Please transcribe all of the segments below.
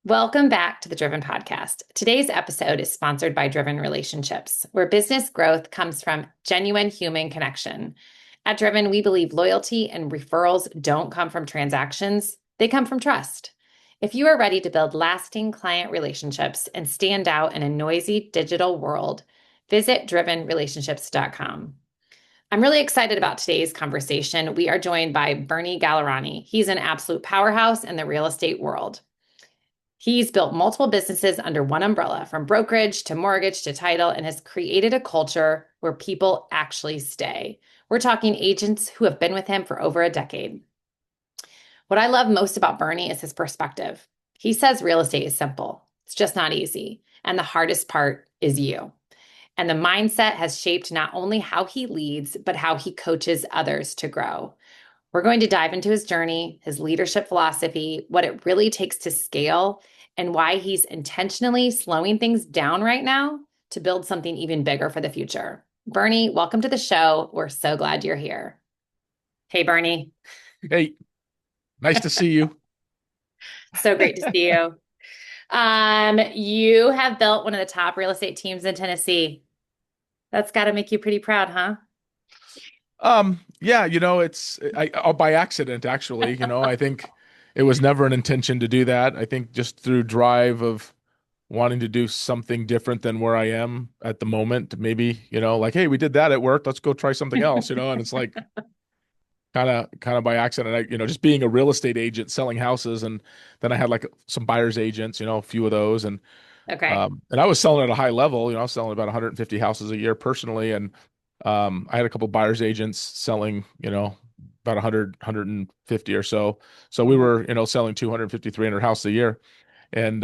Welcome back to the Driven Podcast. Today's episode is sponsored by Driven Relationships, where business growth comes from genuine human connection. At Driven, we believe loyalty and referrals don't come from transactions, they come from trust. If you are ready to build lasting client relationships and stand out in a noisy digital world, visit drivenrelationships.com. I'm really excited about today's conversation. We are joined by Bernie Gallerani. He's an absolute powerhouse in the real estate world. He's built multiple businesses under one umbrella, from brokerage to mortgage to title, and has created a culture where people actually stay. We're talking agents who have been with him for over a decade. What I love most about Bernie is his perspective. He says real estate is simple. It's just not easy. And the hardest part is you. And the mindset has shaped not only how he leads, but how he coaches others to grow. We're going to dive into his journey, his leadership philosophy, what it really takes to scale, and why he's intentionally slowing things down right now to build something even bigger for the future. Bernie, welcome to the show. We're so glad you're here. Hey, Bernie. Hey, nice to see you. So great to see you. You have built one of the top real estate teams in Tennessee. That's got to make you pretty proud, huh? Yeah, it's by accident actually. I think it was never an intention to do that. I think just through drive of wanting to do something different than where I am at the moment. Maybe, like, hey, we did that at work. Let's go try something else, and it's like kind of by accident. Just being a real estate agent selling houses, and then I had like some buyer's agents, a few of those, and Okay. and I was selling at a high level. I was selling about 150 houses a year personally, and I had a couple buyers agents selling, about 100, 150 or so. So we Mhm. were, selling 250, 300 houses a year. And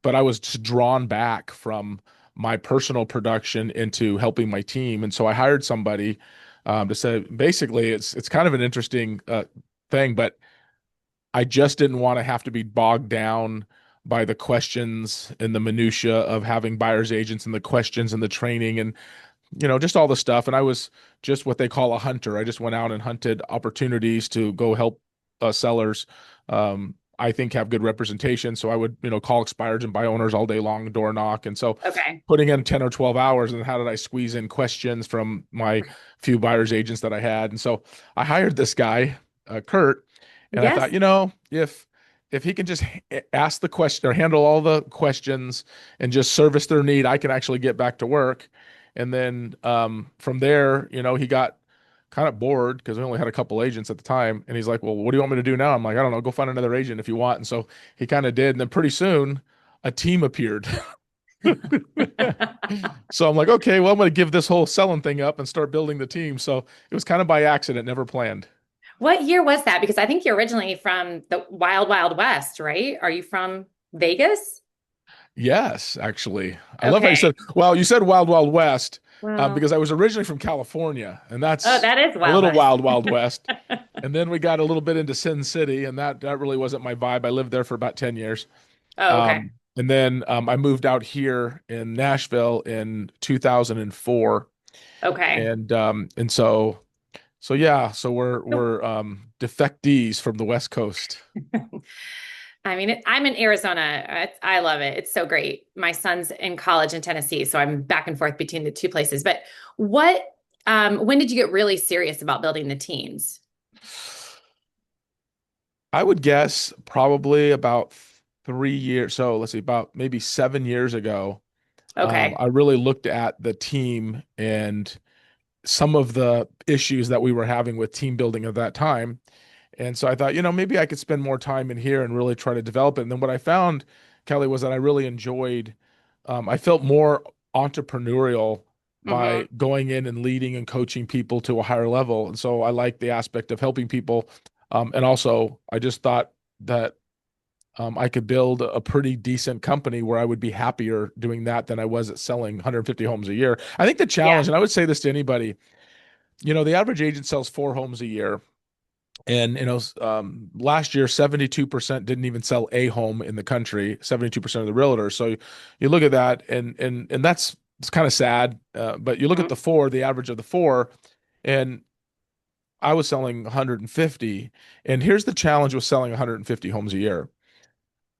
but I was just drawn back from my personal production into helping my team. And so I hired somebody to say, basically, it's kind of an interesting thing, but I just didn't want to have to be bogged down by the questions and the minutia of having buyers agents and the questions and the training and just all the stuff. And I was just what they call a hunter. I just went out and hunted opportunities to go help sellers. I think have good representation. So I would, call expireds and buy owners all day long, door knock. And so Okay. putting in 10 or 12 hours, and how did I squeeze in questions from my few buyers agents that I had? And so I hired this guy, Kurt, and I thought, Yes. if he can just ask the question or handle all the questions and just service their need, I can actually get back to work. And then from there, he got kind of bored because we only had a couple agents at the time. And he's like, well, what do you want me to do now? I'm like, I don't know, go find another agent if you want. And so he kind of did. And then pretty soon a team appeared. So I'm like, okay, well, I'm going to give this whole selling thing up and start building the team. So it was kind of by accident, never planned. What year was that? Because I think you're originally from the Wild Wild West, right? Are you from Vegas? Yes, actually. I love how you Okay. said, well, you said Wild Wild West Well, because I was originally from California, and oh, that's that is a Wild little West. Wild Wild West. And then we got a little bit into Sin City, and that really wasn't my vibe. I lived there for about 10 years. Oh, okay. And then I moved out here in Nashville in 2004. Okay. And so yeah, so we're defectees from the West Coast. I mean, I'm in Arizona. I love it. It's so great. My son's in college in Tennessee, so I'm back and forth between the two places. But what, when did you get really serious about building the teams? I would guess probably about 3 years. So let's see, about maybe 7 years ago, Okay. I really looked at the team and some of the issues that we were having with team building at that time. And so I thought, maybe I could spend more time in here and really try to develop it. And then what I found, Kelly, was that I really enjoyed, I felt more entrepreneurial Hmm. by going in and leading and coaching people to a higher level. And so I like the aspect of helping people. And also, I just thought that I could build a pretty decent company where I would be happier doing that than I was at selling 150 homes a year. I think the Yeah. challenge, and I would say this to anybody, the average agent sells 4 homes a year. And last year, 72% didn't even sell a home in the country, 72% of the realtors. So you look at that, and that's it's kind of sad. But you look at Mhm. the average of the four, and I was selling 150. And here's the challenge with selling 150 homes a year.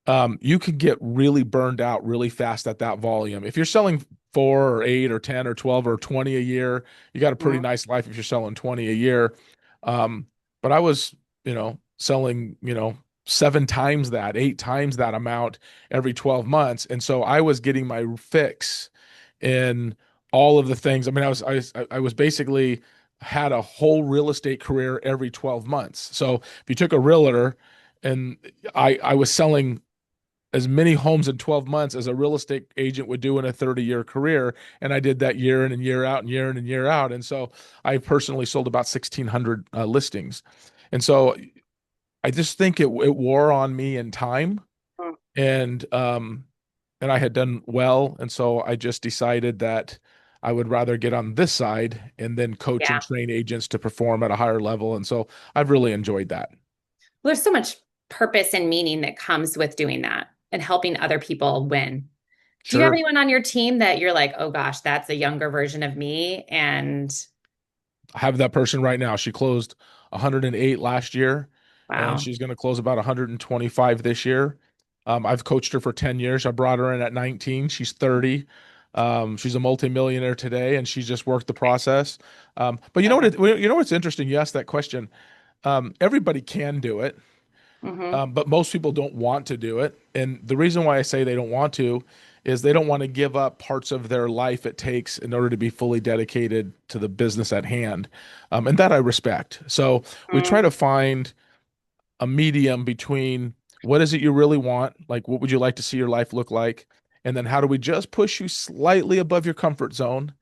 You could get really burned out really fast at that volume. If you're selling 4 or 8 or 10 or 12 or 20 a year, you got a pretty Mhm. nice life if you're selling 20 a year. But I was, selling, 7 times that, 8 times that amount every 12 months. And so I was getting my fix in all of the things. I mean, I was basically had a whole real estate career every 12 months. So if you took a realtor and I was selling as many homes in 12 months as a real estate agent would do in a 30-year career. And I did that year in and year out and year in and year out. And so I personally sold about 1,600 listings. And so I just think it wore on me in time. Mm. And I had done well. And so I just decided that I would rather get on this side and then coach Yeah. and train agents to perform at a higher level. And so I've really enjoyed that. Well, there's so much purpose and meaning that comes with doing that and helping other people win. Do you have Sure. anyone on your team that you're like, oh gosh, that's a younger version of me? And I have that person right now. She closed 108 last year, and wow. she's going to close about 125 this year. I've coached her for 10 years. I brought her in at 19. She's 30. She's a multimillionaire today, and she's just worked the process. But you know Okay. what's interesting? You asked that question. Everybody can do it. Mm-hmm. But most people don't want to do it. And the reason why I say they don't want to is they don't want to give up parts of their life it takes in order to be fully dedicated to the business at hand. And that I respect. So we try Mm-hmm. to find a medium between what is it you really want? Like, what would you like to see your life look like? And then how do we just push you slightly above your comfort zone,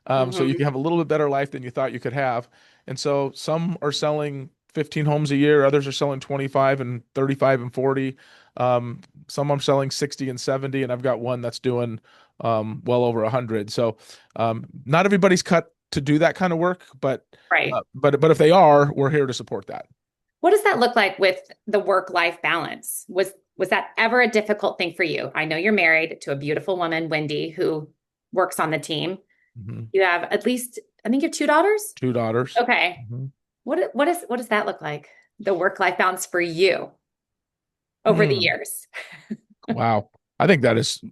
so you Mm-hmm. can have a little bit better life than you thought you could have? And so some are selling 15 homes a year, others are selling 25 and 35 and 40. Some I'm selling 60 and 70, and I've got one that's doing well over 100. So not everybody's cut to do that kind of work, but Right. but if they are, we're here to support that. What does that look like with the work-life balance? Was that ever a difficult thing for you? I know you're married to a beautiful woman, Wendy, who works on the team. Mhm. You have at least, I think you have two daughters. 2 daughters. Okay. Mhm. What does that look like? The work-life balance for you over the Hmm. years. Wow. I think that is,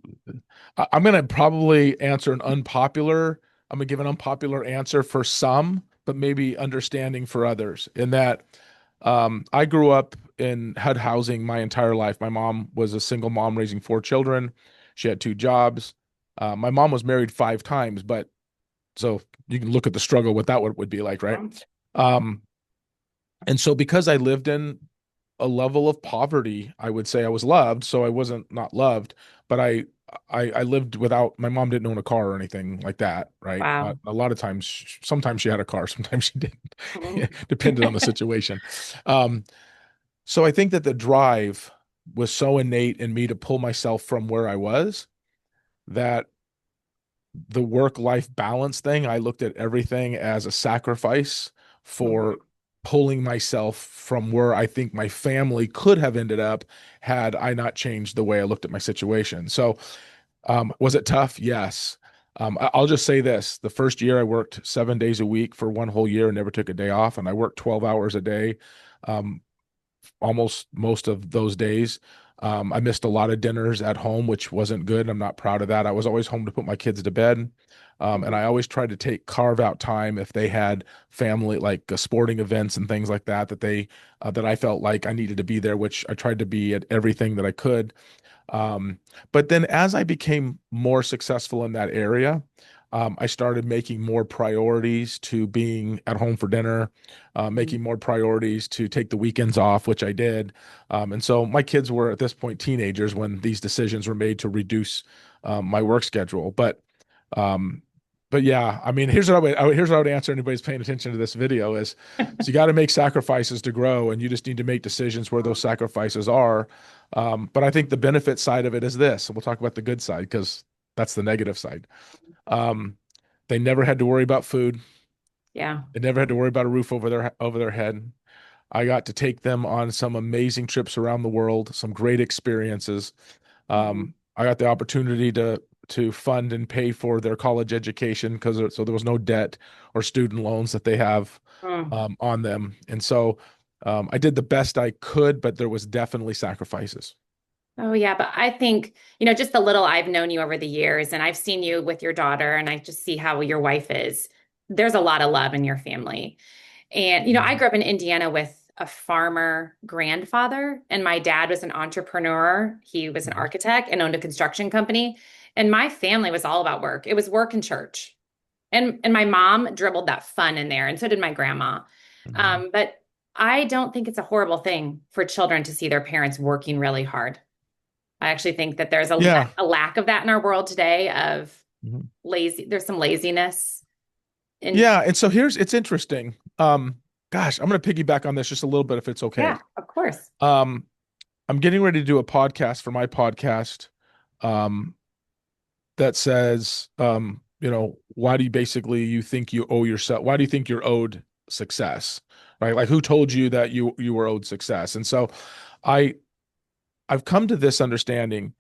I'm going to probably answer an unpopular, I'm going to give an unpopular answer for some, but maybe understanding for others. In that, I grew up in HUD housing my entire life. My mom was a single mom raising 4 children. She had 2 jobs. My mom was married 5 times, but so you can look at the struggle, what that would be like, right? Mhm. Um, and so because I lived in a level of poverty. I would say I was loved, so I wasn't not loved, but I lived without. My mom didn't own a car or anything like that, right? Wow. A lot of times, sometimes she had a car, sometimes she didn't. Mhm. Depended on the situation. Um, so I think that the drive was so innate in me to pull myself from where I was that the work-life balance thing, I looked at everything as a sacrifice for Mhm. pulling myself from where I think my family could have ended up had I not changed the way I looked at my situation. So, was it tough? Yes. I'll just say this. The first year I worked 7 days a week for one whole year and never took a day off, and I worked 12 hours a day. Um, almost most of those days. I missed a lot of dinners at home, which wasn't good. I'm not proud of that. I was always home to put my kids to bed. And Mhm. I always tried to carve out time if they had family, like sporting events and things like that, that I felt like I needed to be there, which I tried to be at everything that I could. Um, but then as I became more successful in that area, I started making more priorities to being at home for dinner, Mhm. making more priorities to take the weekends off, which I did. And so my kids were at this point teenagers when these decisions were made to reduce my work schedule. Um, but yeah, I mean, here's what I would answer anybody who's paying attention to this video is, so you got to make sacrifices to grow, and you just need to make decisions where those sacrifices are. But I think the benefit side of it is this, and we'll talk about the good side because that's the negative side. Um, they never had to worry about food. Yeah. They never had to worry about a roof over their head. I got to take them on some amazing trips around the world, some great experiences. Mhm. I got the opportunity to fund and pay for their college education because so there was no debt or student loans that they have Mm. on them, and so I did the best I could, but there was definitely sacrifices. Oh, yeah. But I think, just the little I've known you over the years, and I've seen you with your daughter, and I just see how your wife is. There's a lot of love in your family. And, I Mhm. grew up in Indiana with a farmer grandfather, and my dad was an entrepreneur. He was an Mhm. architect and owned a construction company. And my family was all about work. It was work and church. And my mom dribbled that fun in there, and so did my grandma. Mhm. But I don't think it's a horrible thing for children to see their parents working really hard. I actually think that there's Yeah. a lack of that in our world today of Mhm. there's some laziness in, Yeah. And so it's interesting. Gosh, I'm going to piggyback on this just a little bit if it's yeah, okay. of course. Um, I'm getting ready to do a podcast for my podcast. Um, that says, why do you basically you think you owe yourself? Why do you think you're owed success? Right? Like who told you that you were owed success? And so I I've come to this understanding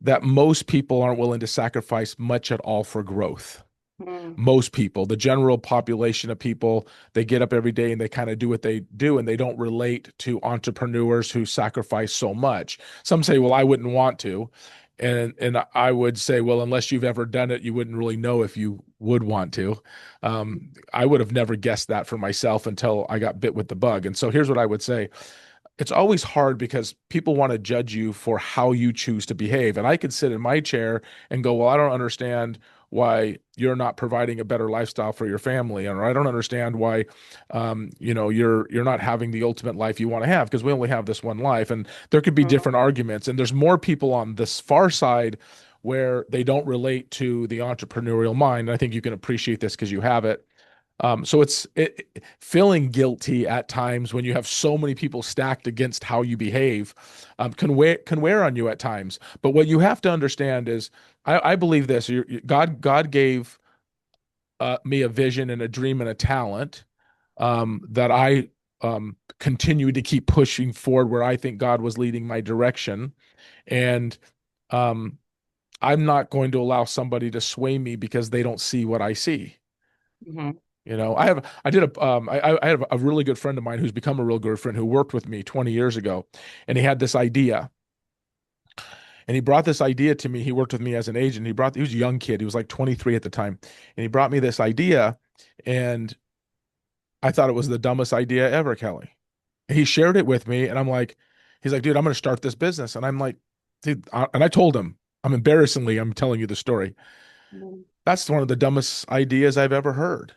that most people aren't willing to sacrifice much at all for growth. Mm, Most people, the general population of people, they get up every day and they kind of do what they do and they don't relate to entrepreneurs who sacrifice so much. Some say, well, I wouldn't want to. And I would say, well, unless you've ever done it, you wouldn't really know if you would want to. I would have never guessed that for myself until I got bit with the bug. And so here's what I would say: it's always hard because people want to judge you for how you choose to behave. And I could sit in my chair and go, well, I don't understand why you're not providing a better lifestyle for your family, or I don't understand why, you're not having the ultimate life you want to have because we only have this one life. And there could be mm, different arguments. And there's more people on this far side where they don't relate to the entrepreneurial mind. And I think you can appreciate this because you have it. So feeling guilty at times when you have so many people stacked against how you behave, can wear on you at times. But what you have to understand is, I believe this: God gave me a vision and a dream and a talent, that I continue to keep pushing forward where I think God was leading my direction, and um, I'm not going to allow somebody to sway me because they don't see what I see. mhm, I have a really good friend of mine who's become a real good friend who worked with me 20 years ago, and he had this idea, and he brought this idea to me. He worked with me as an agent. He was a young kid. He was like 23 at the time, and he brought me this idea, and I thought it was the dumbest idea ever, Kelly. He shared it with me, and he's like, dude, I'm going to start this business, and I'm like, dude, and I told him, I'm telling you the story. mm, That's one of the dumbest ideas I've ever heard.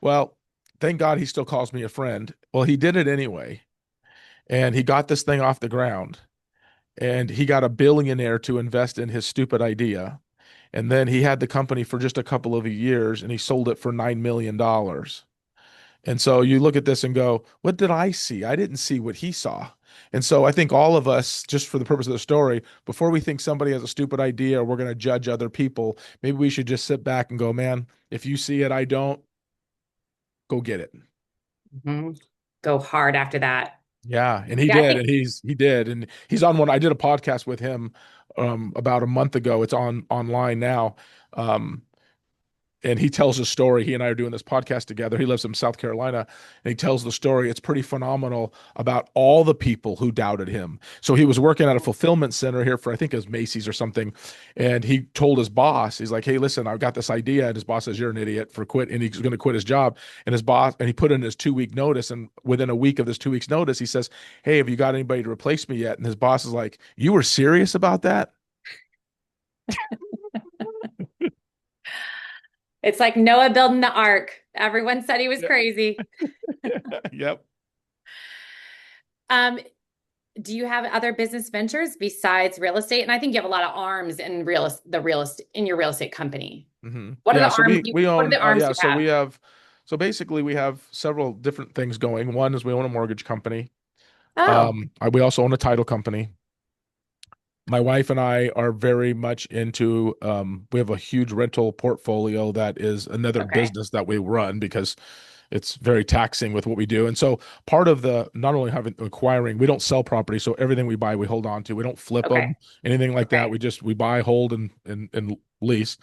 Well, thank God he still calls me a friend. Well, he did it anyway, and he got this thing off the ground, and he got a billionaire to invest in his stupid idea. And then he had the company for just a couple of years and he sold it for $9 million. And so you look at this and go, what did I see? I didn't see what he saw. And so I think all of us, just for the purpose of the story, before we think somebody has a stupid idea or we're going to judge other people, maybe we should just sit back and go, man, if you see it, I don't, go get it. mhm. Go hard after that. Yeah, and he Yeah, I did, think. and he did, and he's on one. I did a podcast with him about a month ago. It's online now. Um, and he tells a story. He and I are doing this podcast together. He lives in South Carolina, and he tells the story. It's pretty phenomenal about all the people who doubted him. So he was working at a fulfillment center here for, I think it was Macy's or something, and he told his boss, he's like, "Hey, listen, I've got this idea." And his boss says, "You're an idiot for quit," and he's going to quit his job. And he put in his 2 week notice, and within a week of this 2 weeks notice, he says, "Hey, have you got anybody to replace me yet?" And his boss is like, "You were serious about that?" It's like Noah building the ark. Everyone said he was Yeah. crazy. Yep. Um, do you have other business ventures besides real estate? And I think you have a lot of arms in real estate in your real estate company. What are Yeah, the so arms we what are own the arms yeah, you so have? we have so basically we have several different things going. One is we own a mortgage company. Oh, We also own a title company. My wife and I are very much into we have a huge rental portfolio that is another okay. business that we run because it's very taxing with what we do. And so part of the not only having acquiring, we don't sell property, so everything we buy we hold on to. We don't flip Okay. them, anything like that. Okay. We buy, hold, and lease.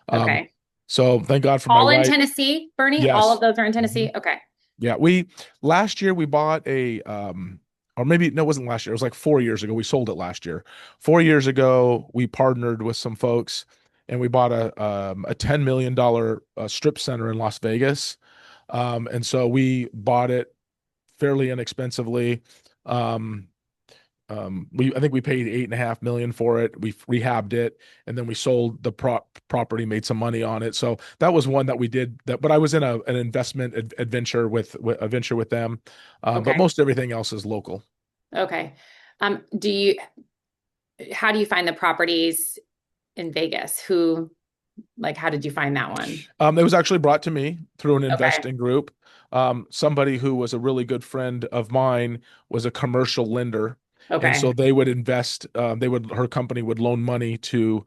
Um, Okay. so thank God for my All in wife. Tennessee, Bernie? All of Yes. those are in Mhm. Tennessee? Okay. Yeah, we last year we bought or maybe no, it wasn't last year. It was like 4 years ago. We sold it last year. 4 years ago, we partnered with some folks and we bought a $10 million strip center in Las Vegas. And so we bought it fairly inexpensively. Um, I think we paid 8.5 million for it. We rehabbed it, and then we sold the property, made some money on it. So that was one that we did. That, but I was in an investment adventure with a venture with them. But Okay. most everything else is local. Okay. Do you, how do you find the properties in Vegas? How did you find that one? It was actually brought to me through an Okay. investing group. Somebody who was a really good friend of mine was a commercial lender. And so Okay. they would invest, her company would loan money to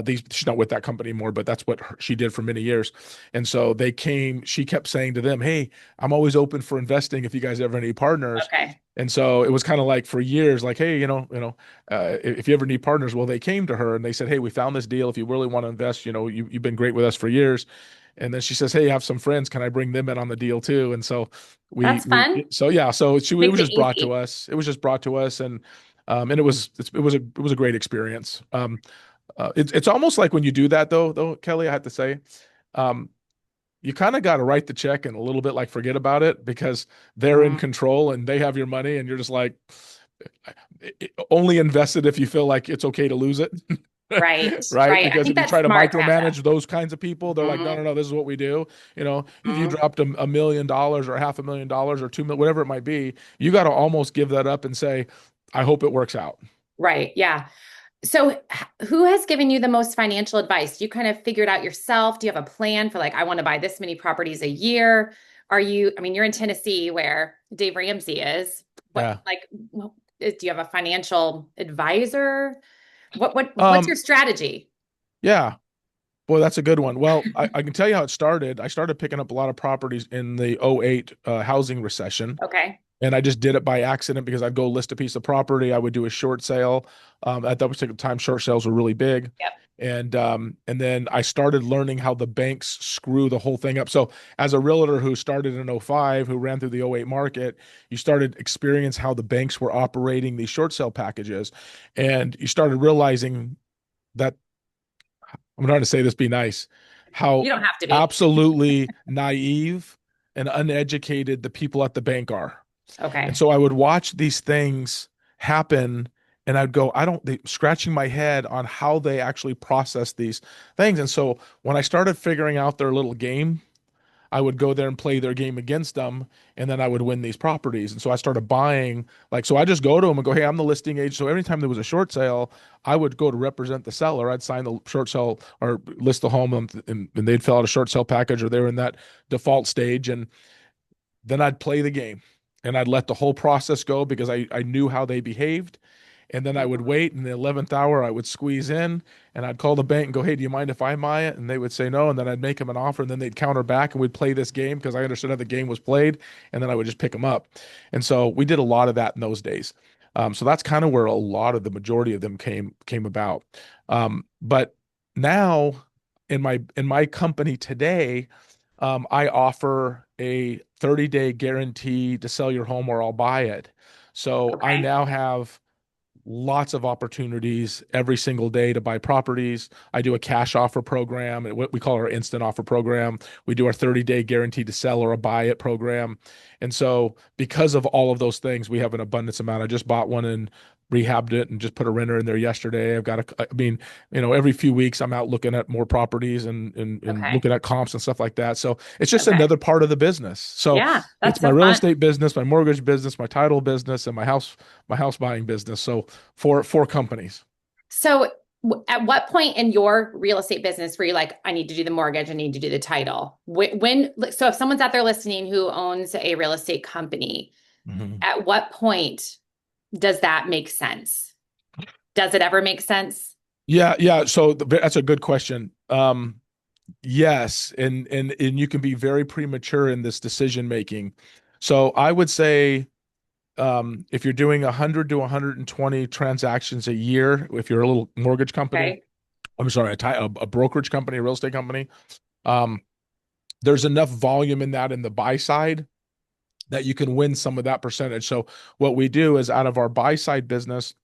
she's not with that company anymore, but that's what she did for many years. And so she kept saying to them, "Hey, I'm always open for investing if you guys ever need partners." Okay. And so it was kind of like for years, like, "Hey, if you ever need partners," well, they came to her and they said, "Hey, we found this deal. If you really want to invest, you've been great with us for years." And then she says, "Hey, I have some friends. Can I bring them in on the deal too?" And so That's fun. yeah, so it Makes was it just brought to easy. us. It was just brought to us, and it was a great experience. It's almost like when you do that though, Kelly, I have to say, um, you kind of got to write the check and a little bit like forget about it because they're in Mm, control and they have your money, and you're just like only invest it if you feel like it's okay to lose it. right. Right? Right. I Because think if you that's try to smart to have micromanage those kinds of people, they're like, no, that. no, no, this is what we do. If you Hmm. dropped $1 million or $500,000 or 2 million, whatever it might be, you got to almost give that up and say, I hope it works out. Right. Yeah. So, who has given you the most financial advice? You kind of figured out yourself? Do you have a plan for I want to buy this many properties a year? I mean, you're in Tennessee where Dave Ramsey is. Yeah. Do you have a financial advisor? What's Um, your strategy? yeah. Boy, that's a good one. Well, I can tell you how it started. I started picking up a lot of properties in the '08 housing recession. Okay. And I just did it by accident because I'd go list a piece of property. I would do a short sale. At that particular time, short sales were really big. Yep. And then I started learning how the banks screw the whole thing up. So as a realtor who started in '05, who ran through the '08 market, you started experience how the banks were operating these short sale packages. And you started realizing that I'm trying to say this, be nice, You how don't have to be. absolutely naive and uneducated the people at the bank are. And Okay. so I would watch these things happen and I'd go, scratching my head on how they actually process these things. And so when I started figuring out their little game, I would go there and play their game against them, and then I would win these properties. And so I started buying, so I just go to them and go, "Hey, I'm the listing agent." So every time there was a short sale, I would go to represent the seller. I'd sign the short sale or list the home, and they'd fill out a short sale package, or they were in that default stage. And then I'd play the game and I'd let the whole process go because I knew how they behaved. And then I would Mhm. wait in the 11th hour, I would squeeze in and I'd call the bank and go, "Hey, do you mind if I buy it?" And they would say no. And then I'd make them an offer and then they'd counter back and we'd play this game because I understood how the game was played. And then I would just pick them up. And so we did a lot of that in those days. So that's kind of where a lot of the majority of them came about. But now in my company today, I offer a 30-day guarantee to sell your home or I'll buy it. So I Okay. now have lots of opportunities every single day to buy properties. I do a cash offer program, what we call our instant offer program. We do our 30-day guarantee to sell or a buy it program. And so because of all of those things, we have an abundance amount. I just bought one and rehabbed it and just put a renter in there yesterday. I mean, every few weeks I'm out looking at more properties and Okay. looking at comps and stuff like that. So it's just Okay. another part of the business. So Yeah, it's that's my so real fun. estate business, my mortgage business, my title business, and my house buying business. So four companies. So, at what point in your real estate business were you like, I need to do the mortgage, I need to do the title? So if someone's out there listening who owns a real estate company, Mhm. at what point does that make sense? Does it ever make sense? Yeah, yeah. So that's a good question. Yes, and you can be very premature in this decision making. So I would say if you're doing 100 to 120 transactions a year, if you're a little mortgage company, Okay. I'm sorry, a brokerage company, a real estate company, um, there's enough volume in that in the buy side that you can win some of that percentage. So what we do is out of our buy side business,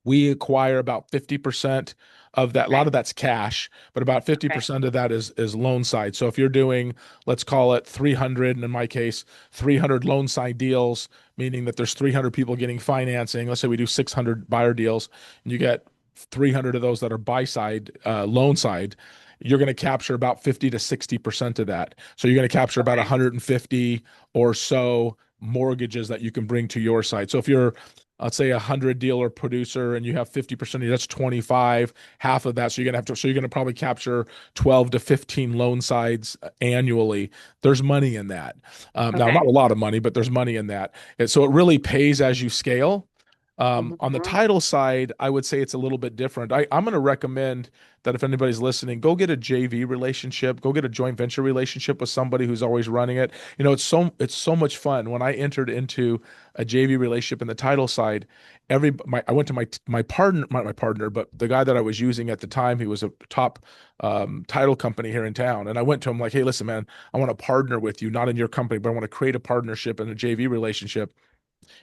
we acquire about 50% of that. A lot Okay. of that's cash, but about Okay. 50% of that is loan side. So if you're doing, let's call it 300, and in my case, 300 loan side deals, meaning that there's 300 people getting financing. Let's say we do 600 buyer deals, and you get 300 of those that are buy side, loan side. You're going to capture about 50 to 60% of that. So you're going to capture about Okay. 150 or so mortgages that you can bring to your side. So if you're, let's say, 100 dealer producer and you have 50% of you, that's 25, half of that. So you're going to probably capture 12 to 15 loan sides annually. There's money in that. Now, not Okay. a lot of money, but there's money in that. So it really pays as you scale. On the Mhm. title side, I would say it's a little bit different. I'm going to recommend that if anybody's listening, go get a JV relationship, go get a joint venture relationship with somebody who's always running it. It's so much fun. When I entered into a JV relationship in the title side, I went to my partner, not my partner, but the guy that I was using at the time. He was a top title company here in town, and I went to him like, "Hey, listen, man, I want to partner with you, not in your company, but I want to create a partnership and a JV relationship."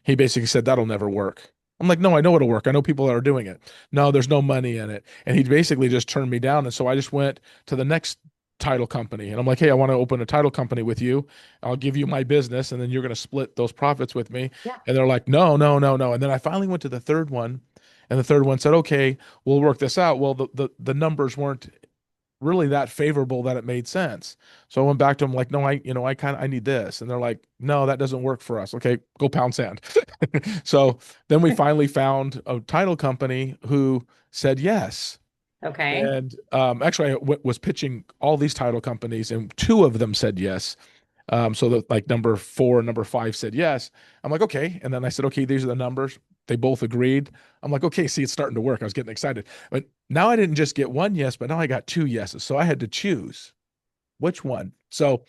He basically said, "That'll never work." I'm like, "No, I know it'll work. I know people that are doing it." "No, there's no money in it." And he basically just turned me down. And so I just went to the next title company and I'm like, "Hey, I want to open a title company with you. I'll give you my business and then you're going to split those profits with me." Yeah. And they're like, "No, no, no, no." And then I finally went to the third one, and the third one said, "Okay, we'll work this out." Well, the numbers weren't really that favorable that it made sense. So I went back to them like, "No, I need this." And they're like, "No, that doesn't work for us." "Okay, go pound sand." So then we finally found a title company who said yes. Okay. And actually, was pitching all these title companies, and two of them said yes. So that like number four and number five said yes. I'm like, okay. And then I said, okay, these are the numbers. They both agreed. I'm like, okay, see, it's starting to work. I was getting excited. But now I didn't just get one yes, but now I got two yeses. So I had to choose which one. So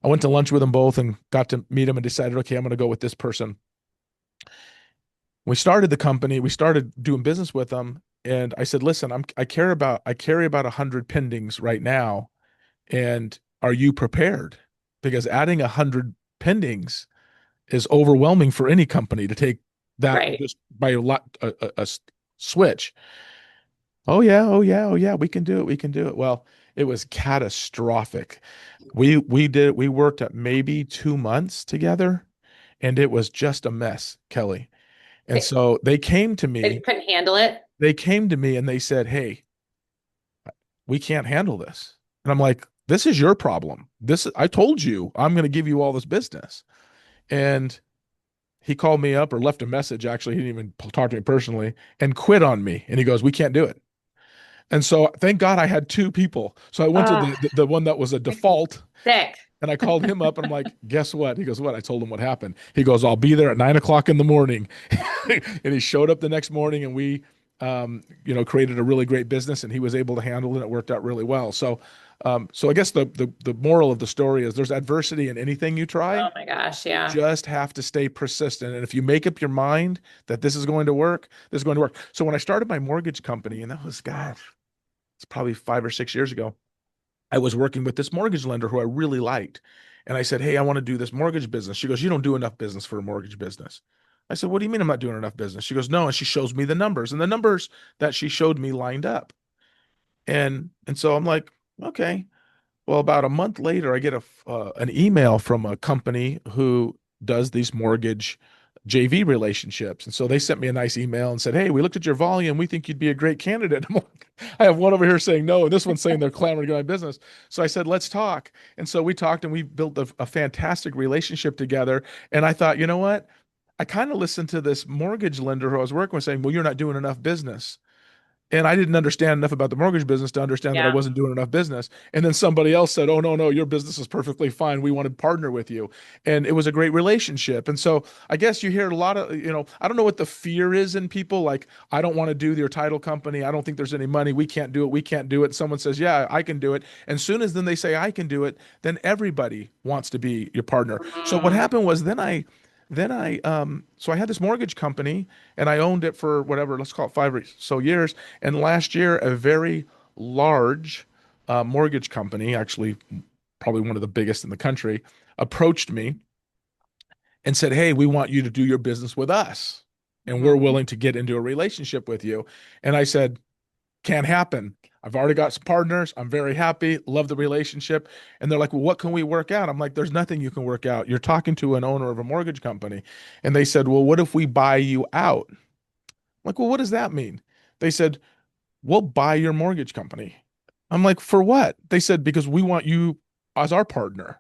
I went to lunch with them both and got to meet them and decided, okay, I'm going to go with this person. We started the company, we started doing business with them. And I said, listen, I carry about 100 pendings right now. And are you prepared? Because adding 100 pendings is overwhelming for any company to take that Right. just by a switch. "Oh yeah, oh yeah, oh yeah, we can do it, we can do it." Well, it was catastrophic. We worked at maybe 2 months together, and it was just a mess, Kelly. And They, so they couldn't handle it. they came to me and they said, "Hey, we can't handle this." And I'm like, "This is your problem. I told you I'm going to give you all this business." And he called me up or left a message. Actually, he didn't even talk to me personally and quit on me. And he goes, "We can't do it." And so thank God I had two people. So I went to Uh, the one that was a default sick. and I called him up and I'm like, "Guess what?" He goes, "What?" I told him what happened. He goes, "I'll be there at 9 o'clock in the morning." And he showed up the next morning and we, created a really great business and he was able to handle it. It worked out really well. So I guess the moral of the story is there's adversity in anything you Oh try. my gosh. You Yeah. just have to stay persistent. And if you make up your mind that this is going to work, this is going to work. So when I started my mortgage company, and that was, gosh, it's probably 5 or 6 years ago, I was working with this mortgage lender who I really liked. And I said, "Hey, I want to do this mortgage business." She goes, "You don't do enough business for a mortgage business." I said, "What do you mean I'm not doing enough business?" She goes, "No." And she shows me the numbers, and the numbers that she showed me lined up. And so I'm like, okay. Well, about a month later, I get an email from a company who does these mortgage JV relationships. And so they sent me a nice email and said, "Hey, we looked at your volume. We think you'd be a great candidate." I'm like, I have one over here saying no, and this one's saying they're clamoring to get my business. So I said, "Let's talk." And so we talked and we built a fantastic relationship together. And I thought, you know what? I kind of listened to this mortgage lender who I was working with saying, "Well, you're not doing enough business." And I didn't understand enough about the mortgage business to understand that I Yeah. wasn't doing enough business. And then somebody else said, "Oh, no, no, your business is perfectly fine. We want to partner with you." And it was a great relationship. And so I guess you hear a lot of, I don't know what the fear is in people. Like, "I don't want to do your title company. I don't think there's any money. We can't do it. We can't do it." And someone says, "Yeah, I can do it." And soon as then they say, "I can do it," then everybody wants to be your partner. So what Mm, happened was so I had this mortgage company and I owned it for whatever, let's call it 5 or so years. And last year, a very large mortgage company, actually probably one of the biggest in the country, approached me and said, hey, we want you to do your business with us. And we're Mhm. willing to get into a relationship with you. And I said, can't happen. I've already got some partners. I'm very happy, love the relationship. And they're like, well, what can we work out? I'm like, there's nothing you can work out. You're talking to an owner of a mortgage company. And they said, well, what if we buy you out? I'm like, well, what does that mean? They said, we'll buy your mortgage company. I'm like, for what? They said, because we want you as our partner.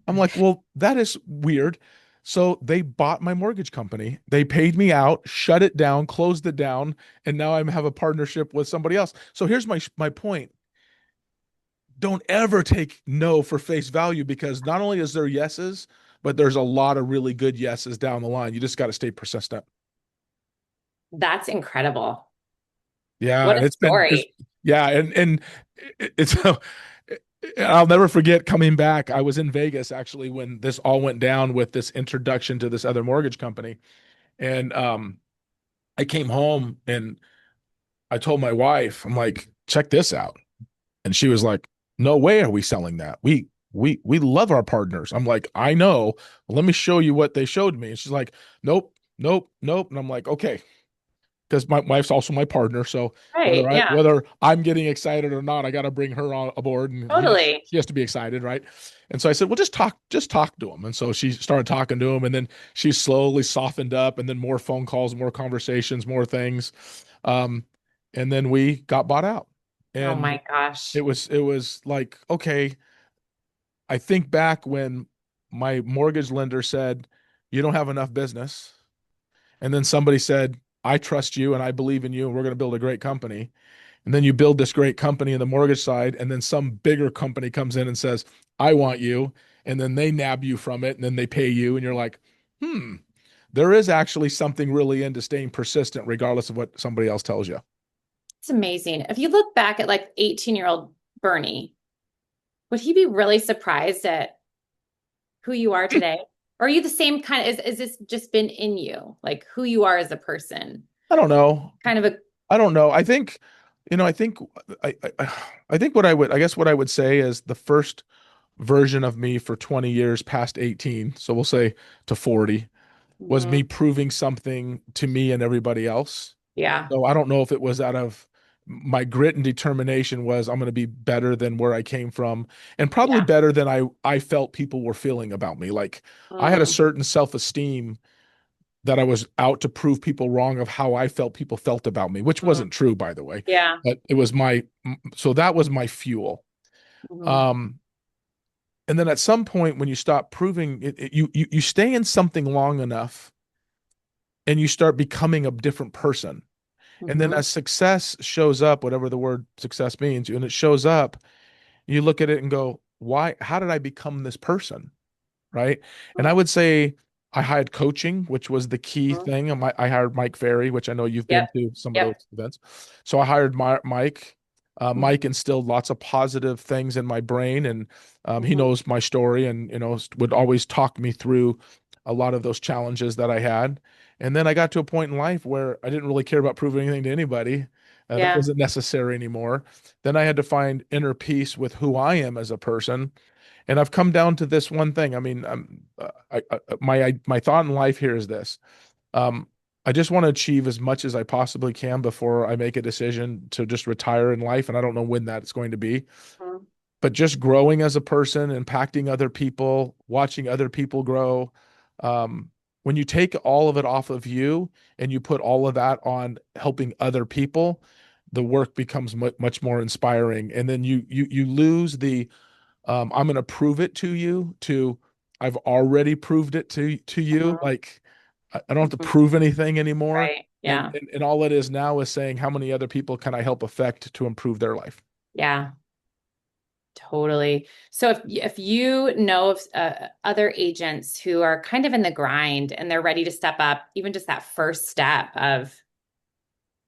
I'm like, well, that is weird. So they bought my mortgage company. They paid me out, shut it down, closed it down, and now I have a partnership with somebody else. So here's my point. Don't ever take no for face value, because not only is there yeses, but there's a lot of really good yeses down the line. You just got to stay persistent. That's incredible. Yeah, What and a story. yeah, and it's I'll never forget coming back. I was in Vegas actually when this all went down with this introduction to this other mortgage company. And I came home and I told my wife, I'm like, check this out. And she was like, no way are we selling that. We love our partners. I'm like, I know. Well, let me show you what they showed me. And she's like, nope, nope, nope. And I'm like, okay, because my wife's also my partner. So Right. Yeah. whether I'm getting excited or not, I got to bring her on aboard, and Totally. she has to be excited, right? And so I said, well, just talk to him. And so she started talking to him, and then she slowly softened up, and then more phone calls, more conversations, more things, um, and then we got bought out. Oh And my gosh. it was like, okay, I think back when my mortgage lender said, you don't have enough business. And then somebody said, I trust you and I believe in you and we're going to build a great company. And then you build this great company in the mortgage side, and then some bigger company comes in and says, I want you. And then they nab you from it and then they pay you. And you're like, hmm, there is actually something really into staying persistent, regardless of what somebody else tells you. It's amazing. If you look back at like 18-year-old Bernie, would he be really surprised at who you are today? Or are you the same kind of, is this just been in you, like who you are as a person? I don't know. Kind of a, I don't know. I think, I think I think I guess what I would say is the first version of me for 20 years past 18, so we'll say to 40, was mhm. me proving something to me and everybody else. Yeah. So I don't know if it was out of my grit and determination was I'm going to be better than where I came from, and probably Yeah. better than I felt people were feeling about me. Like I had a Mm, certain self-esteem that I was out to prove people wrong of how I felt people felt about me, which mm, wasn't true, by the way. yeah. But it was so that was my fuel. Mhm. Um, and then at some point when you stop proving you stay in something long enough and you start becoming a different person. And then Mhm. as success shows up, whatever the word success means, and it shows up, you look at it and go, why, how did I become this person? Right. And I would say I hired coaching, which was the key Mhm. thing. I hired Mike Ferry, which I know you've been Yep. to some of Yep. those events. So I hired Mike. Mhm. Mike instilled lots of positive things in my brain, and he Mhm. knows my story, and would always talk me through a lot of those challenges that I had. And then I got to a point in life where I didn't really care about proving anything to anybody. That Yeah. wasn't necessary anymore. Then I had to find inner peace with who I am as a person, and I've come down to this one thing. I mean, my thought in life here is this: um, I just want to achieve as much as I possibly can before I make a decision to just retire in life, and I don't know when that's going to be. Mhm. But just growing as a person, impacting other people, watching other people grow. Um, when you take all of it off of you and you put all of that on helping other people, the work becomes much more inspiring, and then you lose the I'm going to prove it to you to I've already proved it to you. Mhm. Like I don't have to Mhm. prove anything anymore. Right. And, Yeah. and all it is now is saying how many other people can I help affect to improve their life? Yeah. Totally. So if you know of other agents who are kind of in the grind and they're ready to step up, even just that first step of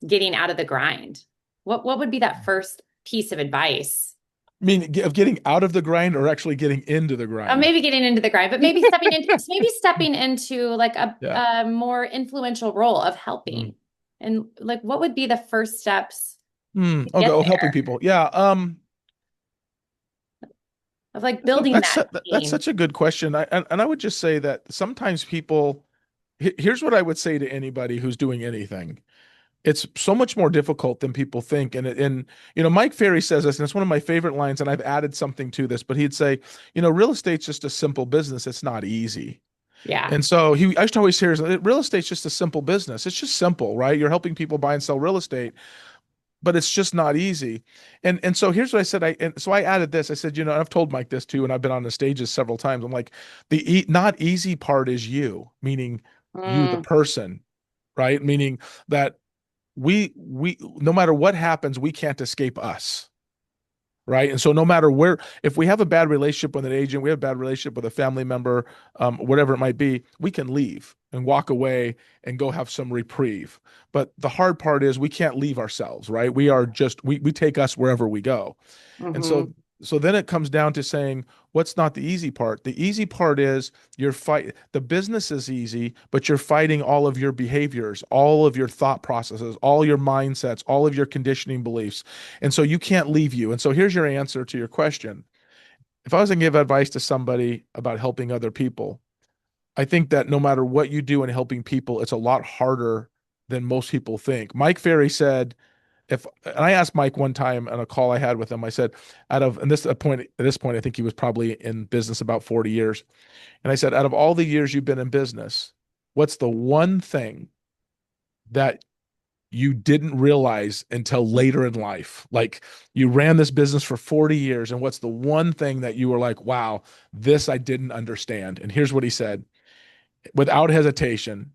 getting out of the grind, what would be that first piece of advice? I mean, of getting out of the grind or actually getting into the grind. Maybe getting into the grind, but maybe stepping into like Yeah. a more influential role of Mm. helping. And like what would be the first steps to Okay. get Oh, helping there? people. Yeah. of like building that That's team? such a good question. And I would just say that sometimes people, here's what I would say to anybody who's doing anything. It's so much more difficult than people think. And Mike Ferry says this, and it's one of my favorite lines, and I've added something to this, but he'd say, real estate's just a simple business. It's not easy. Yeah. And so I used to always hear, real estate's just a simple business. It's just simple, right? You're helping people buy and sell real estate, but it's just not easy. And so here's what I said. So I added this. I said, and I've told Mike this too, and I've been on the stages several times. I'm like, the not easy part is you, meaning you, the Mm, person, right? Meaning that we no matter what happens, we can't escape us. Right. And so no matter where, if we have a bad relationship with an agent, we have a bad relationship with a family member, whatever it might be, we can leave and walk away and go have some reprieve. But the hard part is we can't leave ourselves, right? We are just, we take us wherever we go. And hmm so then it comes down to saying, what's not the easy part? The easy part is the business is easy, but you're fighting all of your behaviors, all of your thought processes, all your mindsets, all of your conditioning beliefs. And so you can't leave you. And so here's your answer to your question. If I was to give advice to somebody about helping other people, I think that no matter what you do in helping people, it's a lot harder than most people think. Mike Ferry said, and I asked Mike one time on a call I had with him, I said, at this point, I think he was probably in business about 40 years. And I said, out of all the years you've been in business, what's the one thing that you didn't realize until later in life? Like you ran this business for 40 years, and what's the one thing that you were like, wow, this I didn't understand? And here's what he said, without hesitation.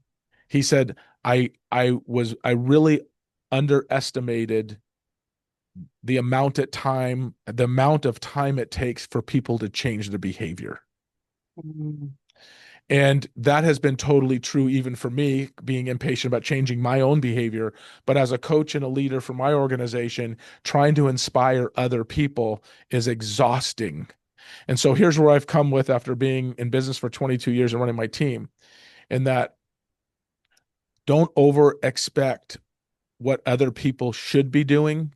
He said, I really underestimated the amount of time it takes for people to change their behavior. Mm, And that has been totally true, even for me, being impatient about changing my own behavior. But as a coach and a leader for my organization, trying to inspire other people is exhausting. And so here's where I've come with after being in business for 22 years and running my team, in that don't over expect what other people should be doing.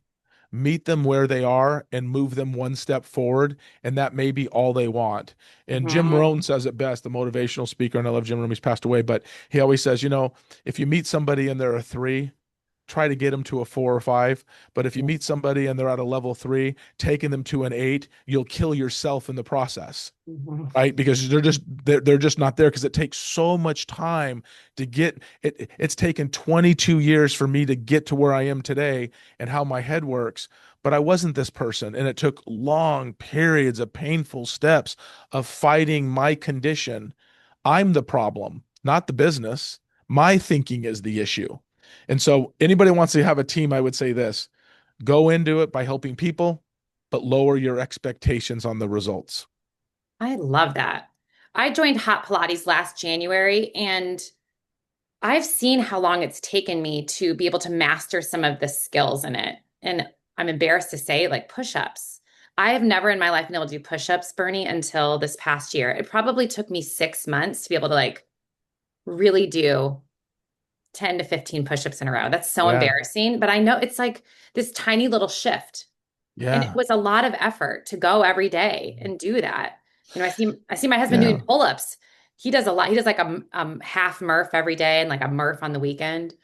Meet them where they are and move them one step forward. And that may be all they want. And Jim mhm, Rohn says it best, the motivational speaker. And I love Jim Rohn. He's passed away, but he always says, if you meet somebody and they're a 3, try to get them to a 4 or 5. But if you meet somebody and they're at a level 3, taking them to an 8, you'll kill yourself in the process, mhm, right? Because they're just not there, because it takes so much time to get it. It's taken 22 years for me to get to where I am today and how my head works. But I wasn't this person, and it took long periods of painful steps of fighting my condition. I'm the problem, not the business. My thinking is the issue. And so anybody wants to have a team, I would say this: go into it by helping people, but lower your expectations on the results. I love that. I joined Hot Pilates last January, and I've seen how long it's taken me to be able to master some of the skills in it. And I'm embarrassed to say, like push-ups. I have never in my life been able to do push-ups, Bernie, until this past year. It probably took me 6 months to be able to like really do 10 to 15 push-ups in a row. That's so Yeah. embarrassing, but I know it's like this tiny little shift. And it Yeah. was a lot of effort to go every day and do that. I see my husband doing Yeah. pull-ups. He does a lot. He does like a half Murph every day and like a Murph on the weekend.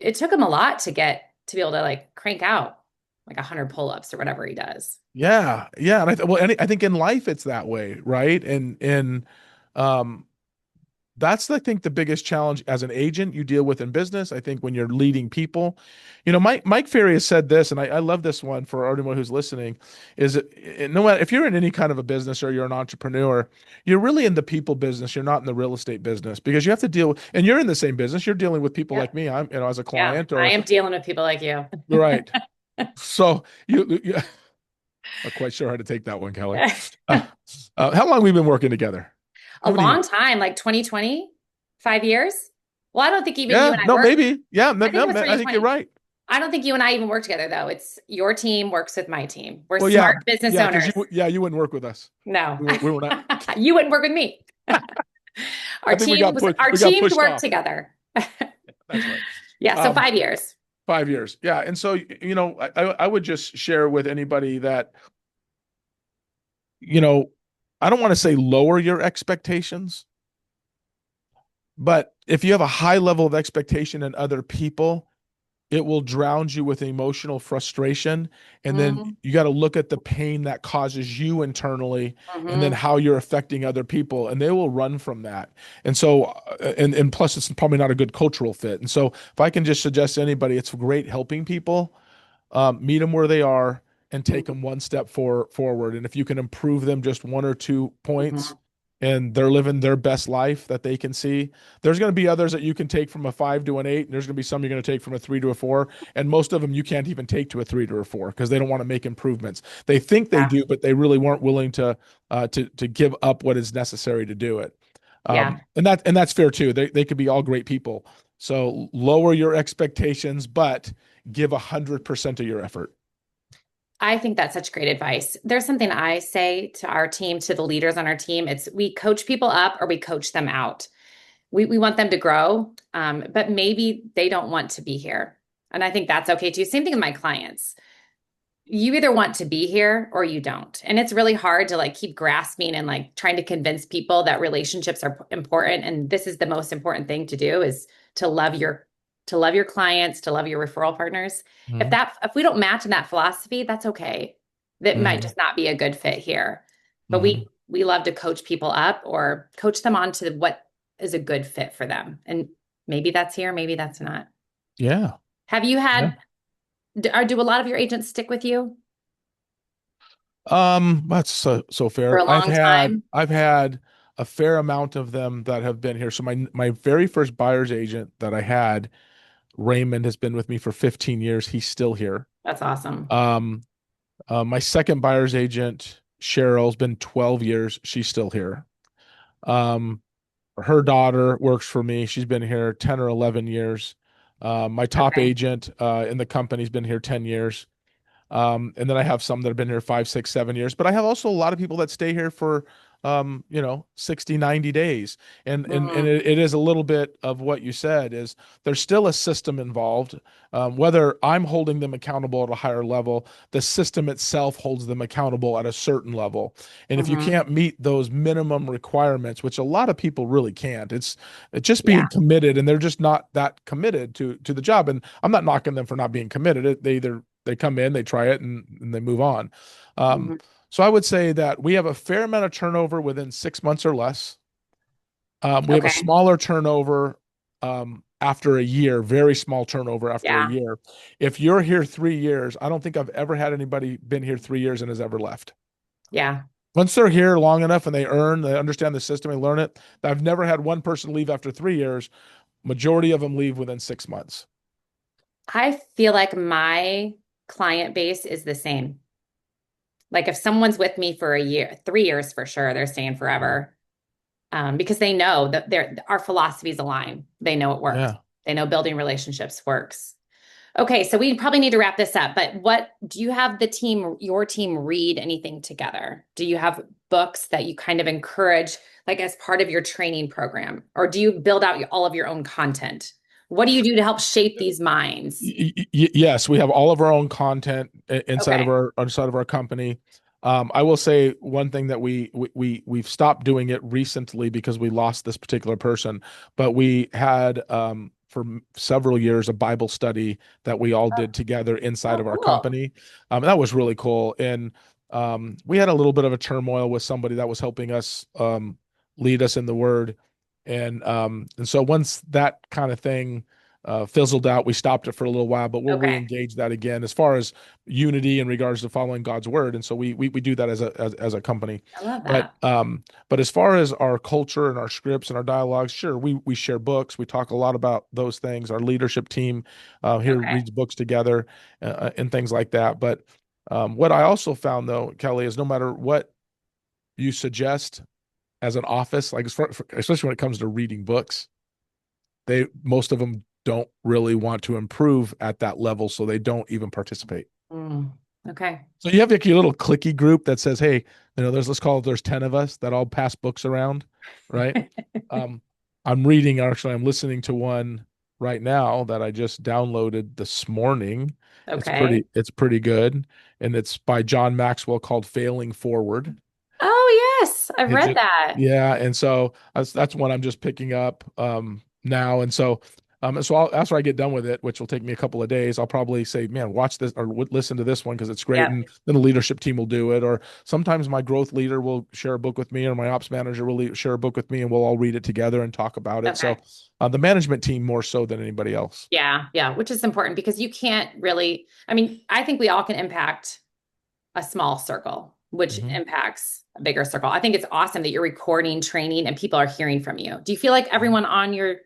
It took him a lot to be able to like crank out like 100 pull-ups or whatever he does. Yeah. Yeah. And I think in life it's that way, right? And um that's, I think, the biggest challenge as an agent you deal with in business. I think when you're leading people, Mike Ferry has said this, and I love this one for everyone who's listening, is that no matter if you're in any kind of a business or you're an entrepreneur, you're really in the people business. You're not in the real estate business, because you have to deal, and you're in the same business. You're dealing with people Yep. like me. I'm, as a Yeah. client, I or am dealing with people like you. right. So you not quite sure how to take that one, Kelly. Uh, how long have we been working together? A How many? long time, like 2020, 5 years. Well, I don't think even you Yeah, and I no, worked. maybe. Yeah, I think it was I think you're 2020. right. I don't think you and I even work together though. It's your team works with my team. We're Well, yeah, smart business yeah, because owners. you wouldn't work with us. No. We were not. You wouldn't work with me. I think Our we got teams pushed work off. together. That's right. Yeah, so Um, 5 years. 5 years. Yeah, and so I would just share with anybody that you know, I don't want to say lower your expectations, but if you have a high level of expectation in other people, it will drown you with emotional frustration. And then Mm-hmm. you got to look at the pain that causes you internally and then Mm-hmm. how you're affecting other people. And they will run from that. And so, and plus, it's probably not a good cultural fit. And so, if I can just suggest to anybody, it's great helping people, meet them where they are and take them one step forward. And if you can improve them just 1 or 2 points Mm-hmm. and they're living their best life that they can see, there's going to be others that you can take from a 5 to an 8. And there's going to be some you're going to take from a 3 to a 4. And most of them you can't even take to a 3 to a 4 because they don't want to make improvements. They think they Yeah. do, but they really weren't willing to give up what is necessary to do it. Yeah. And that's fair too. They could be all great people. So lower your expectations, but give 100% of your effort. I think that's such great advice. There's something I say to our team, to the leaders on our team. It's we coach people up or we coach them out. We want them to grow, but maybe they don't want to be here. And I think that's okay too. Same thing with my clients. You either want to be here or you don't. And it's really hard to like keep grasping and like trying to convince people that relationships are important. And this is the most important thing to do is to love your to love your clients, to love your referral partners. Mhm. If we don't match in that philosophy, that's okay. That might Mhm. just not be a good fit here. But Mhm. we love to coach people up or coach them on to what is a good fit for them. And maybe that's here, maybe that's not. Yeah. Have you Yeah. had do a lot of your agents stick with you That's so for fair. a long time? I've had a fair amount of them that have been here. So my very first buyer's agent that I had, Raymond, has been with me for 15 years. He's still here. That's awesome. Um, my second buyer's agent, Cheryl's been 12 years. She's still here. Um, Her daughter works for me. She's been here 10 or 11 years. My top Okay. agent in the company's been here 10 years. And then I have some that have been here 5, 6, 7 years, but I have also a lot of people that stay here for, 60, 90 days. And Mm, it is a little bit of what you said is there's still a system involved. Whether I'm holding them accountable at a higher level, the system itself holds them accountable at a certain level. And if you hmm. can't meet those minimum requirements, which a lot of people really can't, it's just Yeah. being committed and they're just not that committed to the job. And I'm not knocking them for not being committed. They come in, they try it, and they move on. Um, Hmm. so I would say that we have a fair amount of turnover within 6 months or less. We have a Okay. smaller turnover after a year, very small turnover after a Yeah. year. If you're here 3 years, I don't think I've ever had anybody been here 3 years and has ever left. Yeah. Once they're here long enough and they understand the system, they learn it. I've never had one person leave after 3 years. Majority of them leave within 6 months. I feel like my client base is the same. Like if someone's with me for a year, 3 years for sure, they're staying forever. Because they know that our philosophies align. They know it works. Yeah. They know building relationships works. Okay, so we probably need to wrap this up, but what do you have your team read anything together? Do you have books that you kind of encourage, like as part of your training program? Or do you build out all of your own content? What do you do to help shape these minds? Yes, we have all of our own content Okay. inside of our company. I will say one thing that we've stopped doing it recently because we lost this particular person, but we had for several years a Bible study that we all did together inside Oh, of our cool. company. That was really cool, and we had a little bit of a turmoil with somebody that was helping us lead us in the Word, and so once that kind of thing fizzled out. We stopped it for a little while, but we'll Okay. re-engage that again as far as unity in regards to following God's word. And so we do that as a company. I love But that. but as far as our culture and our scripts and our dialogues, sure, we share books. We talk a lot about those things. Our leadership team here Okay. reads books together and things like that. But what I also found though, Kelly, is no matter what you suggest as an office, like especially when it comes to reading books, they most of them don't really want to improve at that level, so they don't even participate. Mm, okay. So you have like your little clicky group that says, "Hey, let's call it there's 10 of us that all pass books around, right?" Um, I'm listening to one right now that I just downloaded this morning. Okay. It's pretty good, and it's by John Maxwell called "Failing Forward." Yes, I've It read just, that. yeah, and so that's one I'm just picking up now, and so after I get done with it, which will take me a couple of days, I'll probably say, "Man, watch this or listen to this one because it's great," Yep. and then the leadership team will do it, or sometimes my growth leader will share a book with me, or my ops manager will share a book with me, and we'll all read it together and talk about it. Okay. So the management team more so than anybody else. Yeah, yeah, which is important because you can't really, I mean, I think we all can impact a small circle, which Mhm. impacts a bigger circle. I think it's awesome that you're recording training and people are hearing from you. Do you feel like Mhm. everyone on your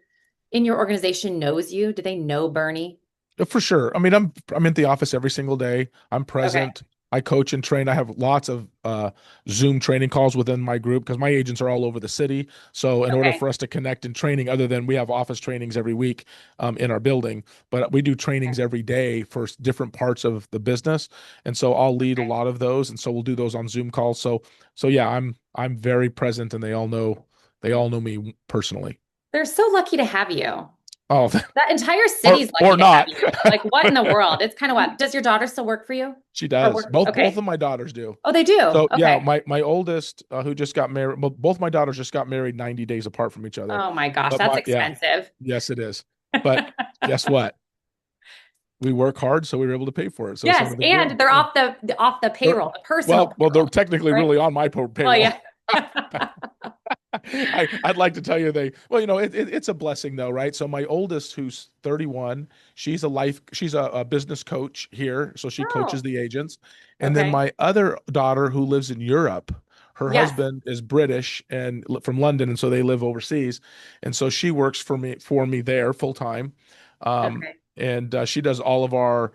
in your organization knows you? Do they know Bernie? For sure. I mean, I'm in the office every single day. I'm Okay. present. I coach and train. I have lots of Zoom training calls within my group because my agents are all over the city. So in order Okay. for us to connect in training, other than we have office trainings every week in our building, but we do trainings every day for different parts of the business. And so I'll lead a Okay. lot of those, and so we'll do those on Zoom calls. So yeah, I'm very present, and they all know me personally. They're so lucky to have you. Oh, That entire or city's lucky or to have not. you. Like, what in the world? It's kind of what. Does your daughter still work for you? She Or does. work? Both Okay. of my daughters do. Oh, they do. So yeah, Okay. my oldest who just got married. Well, both my daughters just got married 90 days apart from each other. Oh my gosh, But that's my yeah, expensive. yes it is. But guess what? We work hard, so we were able to pay for it. So it's not Yes, a big deal. and they're Yeah. off the They're, payroll, the personal well, they're payroll, technically right? really on my Well, payroll. yeah. I'd like to tell you well, it's a blessing though, right? So my oldest, who's 31, she's a business coach here. So she coaches Oh, the agents. And then okay. my other daughter who lives in Europe, her Yes. husband is British and from London. And so they live overseas. And so she works for me there full time. Okay. And she does all of our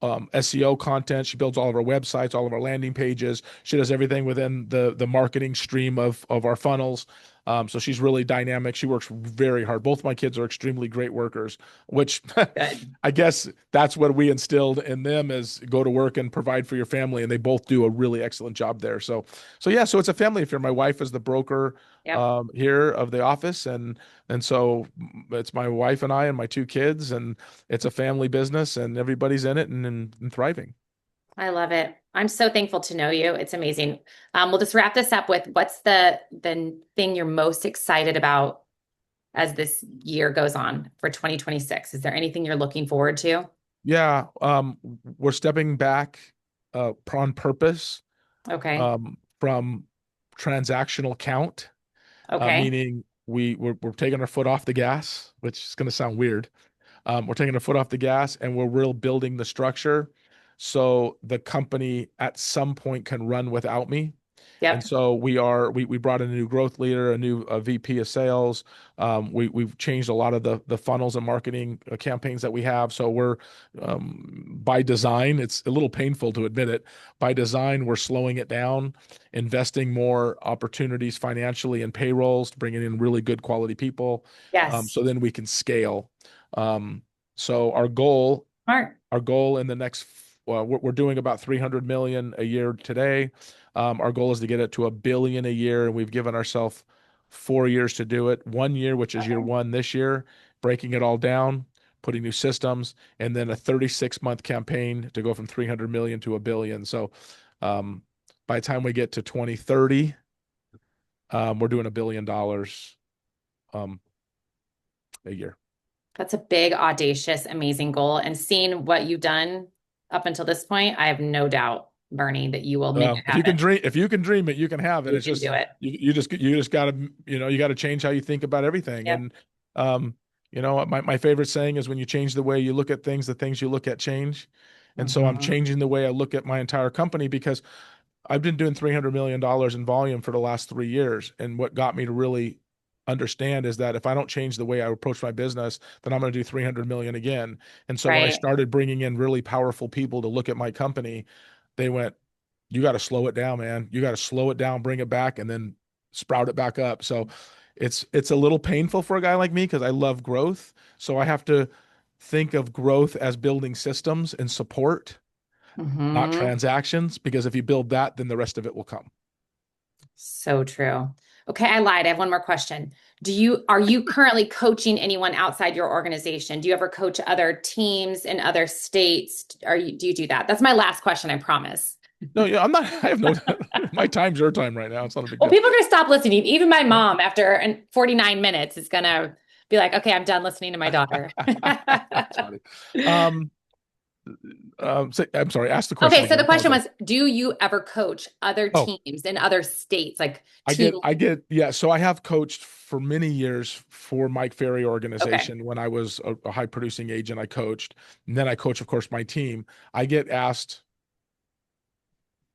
SEO content. She builds all of our websites, all of our landing pages. She does everything within the marketing stream of our funnels. So she's really dynamic. She works very hard. Both my kids are extremely great workers, which Good. I guess that's what we instilled in them is go to work and provide for your family. And they both do a really excellent job there. So yeah, so it's a family affair. My wife is the broker Yep. here of the office, and so it's my wife and I and my two kids, and it's a family business, and everybody's in it and thriving. I love it. I'm so thankful to know you. It's amazing. We'll just wrap this up with what's the thing you're most excited about as this year goes on for 2026? Is there anything you're looking forward to? Yeah, we're stepping back on purpose Okay. from transactional count, Okay. meaning we're taking our foot off the gas, which is going to sound weird. We're taking our foot off the gas and we're real building the structure so the company at some point can run without me. And Yep. so we brought in a new growth leader, a new VP of sales. We've changed a lot of the funnels and marketing campaigns that we have. So we're by design, it's a little painful to admit it. By design, we're slowing it down, investing more opportunities financially in payrolls, bringing in really good quality people, Yes. so then we can scale. So our goal in the next, well, we're doing about 300 million a year today. Our goal is to get it to a billion a year, and we've given ourselves 4 years to do it. 1 year, which is year Okay. one this year, breaking it all down, putting new systems, and then a 36-month campaign to go from 300 million to a billion. So um, by the time we get to 2030, we're doing $1 billion um, a year. That's a big, audacious, amazing goal. And seeing what you've done up until this point, I have no doubt, Bernie, that you will make it happen. If you can dream it, you can have it. You It's can just do it. you just gotta you got to change how you think about everything. Yep. And um, my favorite saying is when you change the way you look at things, the things you look at change. And so I'm Mhm. changing the way I look at my entire company because I've been doing $300 million in volume for the last 3 years. And what got me to really understand is that if I don't change the way I approach my business, then I'm going to do 300 million again. And so when I Right. started bringing in really powerful people to look at my company, they went, you got to slow it down, man. You got to slow it down, bring it back, and then sprout it back up. So it's a little painful for a guy like me because I love growth. So I have to think of growth as building systems and support, not Hmm. transactions, because if you build that, then the rest of it will come. So true. Okay, I lied. I have one more question. Are you currently coaching anyone outside your organization? Do you ever coach other teams in other states? Do you do that? That's my last question, I promise. No, yeah, I'm not. I have no. My time's your time right now. It's not a big Well, deal. people are going to stop listening. Even my mom, after 49 minutes, is going to be like, okay, I'm done listening to my daughter. That's funny. Um, I'm sorry. Ask the question Okay, so again. I the question apologize. was, do you ever coach other Oh, teams in other states, like I to, get, I get, yeah. So I have coached for many years for Mike Ferry okay, organization. When I was a high producing agent, I coached, and then I coach, of course, my team. I get asked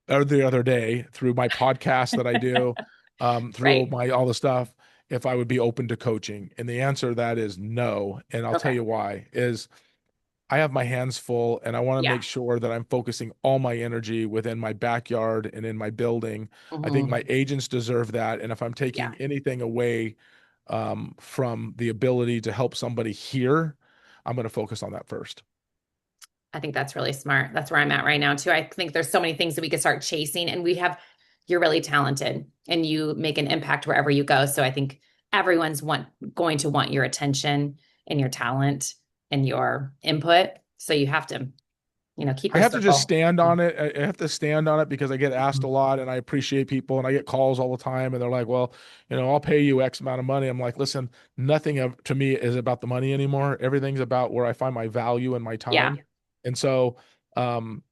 the other day through my podcast that I do, through right. my all the stuff, if I would be open to coaching, and the answer to that is no. And I'll tell Okay. you why. Is I have my hands full and I want to Yeah. make sure that I'm focusing all my energy within my backyard and in my building. I think my Mhm. agents deserve that. And if I'm Yeah. taking anything away from the ability to help somebody here, I'm going to focus on that first. I think that's really smart. That's where I'm at right now too. I think there's so many things that we could start chasing and you're really talented and you make an impact wherever you go. So I think everyone's going to want your attention and your talent and your input. So you have to, keep I your have to just circle. stand on it. I have to stand on it because I get asked a Mhm. lot and I appreciate people and I get calls all the time and they're like, well, I'll pay you X amount of money. I'm like, listen, nothing to me is about the money anymore. Everything's about where I find my value and my Yeah. time. And so, um,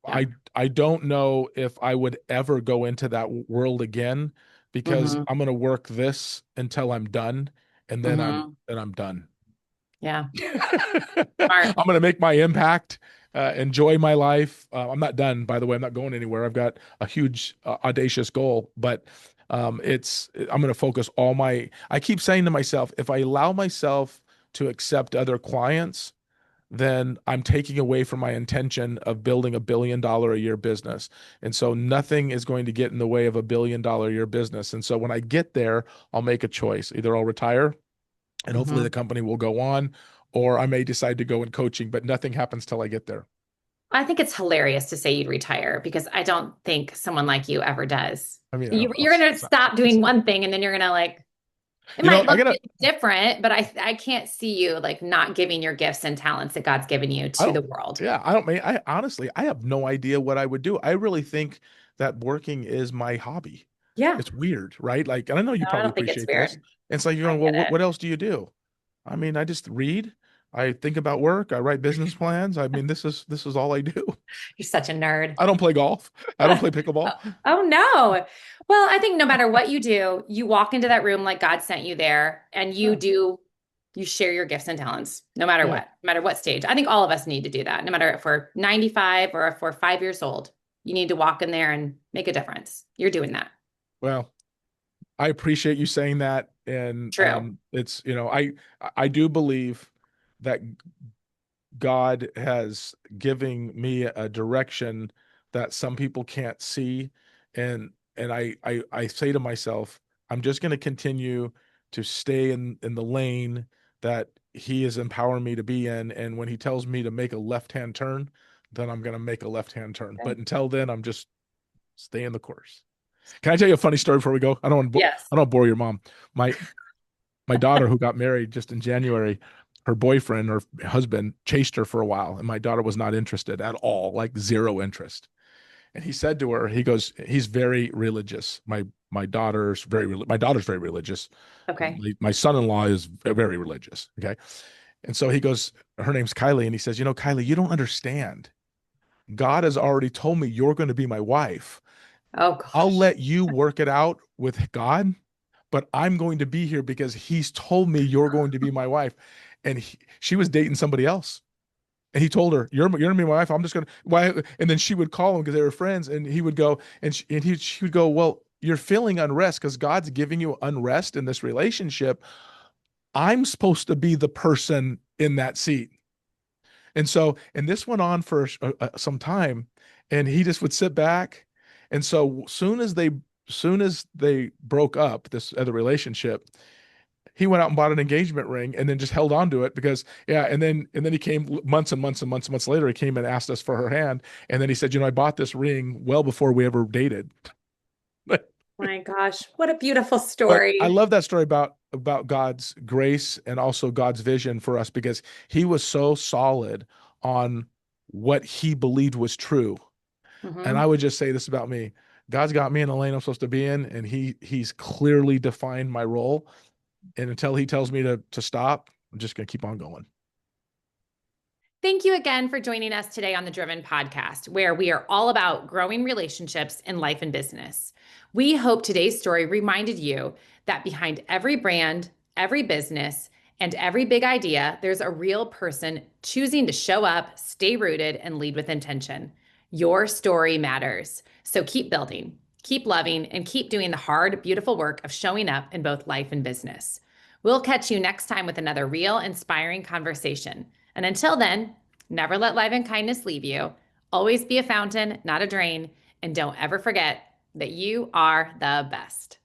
Yeah. I don't know if I would ever go into that world again because Hmm. I'm going to work this until I'm done and Hmm. then I'm done. Yeah. I'm Smart. going to make my impact, enjoy my life. I'm not done, by the way. I'm not going anywhere. I've got a huge, audacious goal, but I'm going to focus I keep saying to myself, if I allow myself to accept other clients, then I'm taking away from my intention of building $1 billion a year business. And so nothing is going to get in the way of $1 billion a year business. And so when I get there, I'll make a choice. Either I'll retire and hopefully Hmm. the company will go on, or I may decide to go in coaching, but nothing happens till I get there. I think it's hilarious to say you'd retire because I don't think someone like you ever does. I mean, You're going to stop doing one thing and then you're going to it might I look gotta, different, but I can't see you like not giving your gifts and talents that God's given you I to don't, the world. yeah, I don't mean, I honestly, I have no idea what I would do. I really think that working is my hobby. Yeah. It's weird, right? Like, and I know you No, I probably don't think it's appreciate this. weird. And it's like, you're I going, well, get what it. else do you do? I mean, I just read. I think about work. I write business plans. I mean, this is all I do. You're such a nerd. I don't play golf. I don't play pickleball. Oh no. Well, I think no matter what you do, you walk into that room like God sent you there and Yeah. you share your gifts and talents, Yeah. no matter what stage. I think all of us need to do that, no matter if we're 95 or if we're 5 years old. You need to walk in there and make a difference. You're doing that. Well, I appreciate you saying that. And True. it's, I do believe that God has giving me a direction that some people can't see. And I say to myself, I'm just going to continue to stay in the lane that he is empowering me to be in. And when he tells me to make a left-hand turn, then I'm going to make a left-hand turn. But Okay. until then, I'm just staying the course. Can I tell you a funny story before we go? Yes. I don't bore your mom. My my daughter who got married just in January, her boyfriend or husband chased her for a while, and my daughter was not interested at all, like zero interest. And he said to her, he goes, he's very religious. My daughter's very religious. Okay. My son-in-law is very religious. Okay. And so he goes, her name's Kylie, and he says, Kylie, you don't understand. God has already told me you're going to be my wife. Oh I'll gosh. let you work it out with God, but I'm going to be here because he's told me you're going to be my wife. And she was dating somebody else. And he told her, you're gonna be my wife. I'm just gonna why. And then she would call him because they were friends. And he would go she would go, well, you're feeling unrest because God's giving you unrest in this relationship. I'm supposed to be the person in that seat. And this went on for some time, and he just would sit back. And so soon as they broke up this other relationship, he went out and bought an engagement ring and then just held on to it because yeah. And then he came months and months and months and months later. He came and asked us for her hand, and then he said, I bought this ring well before we ever dated. My gosh, what a beautiful But I story. love that story about God's grace and also God's vision for us because he was so solid on what he believed was true. And I would just say this about me. God's got me in the lane I'm supposed to be in, and he's clearly defined my role. And until he tells me to stop, I'm just going to keep on going. Thank you again for joining us today on the Driven Podcast, where we are all about growing relationships in life and business. We hope today's story reminded you that behind every brand, every business, and every big idea, there's a real person choosing to show up, stay rooted, and lead with intention. Your story matters. So keep building, keep loving, and keep doing the hard, beautiful work of showing up in both life and business. We'll catch you next time with another real, inspiring conversation. And until then, never let life and kindness leave you. Always be a fountain, not a drain. And don't ever forget that you are the best.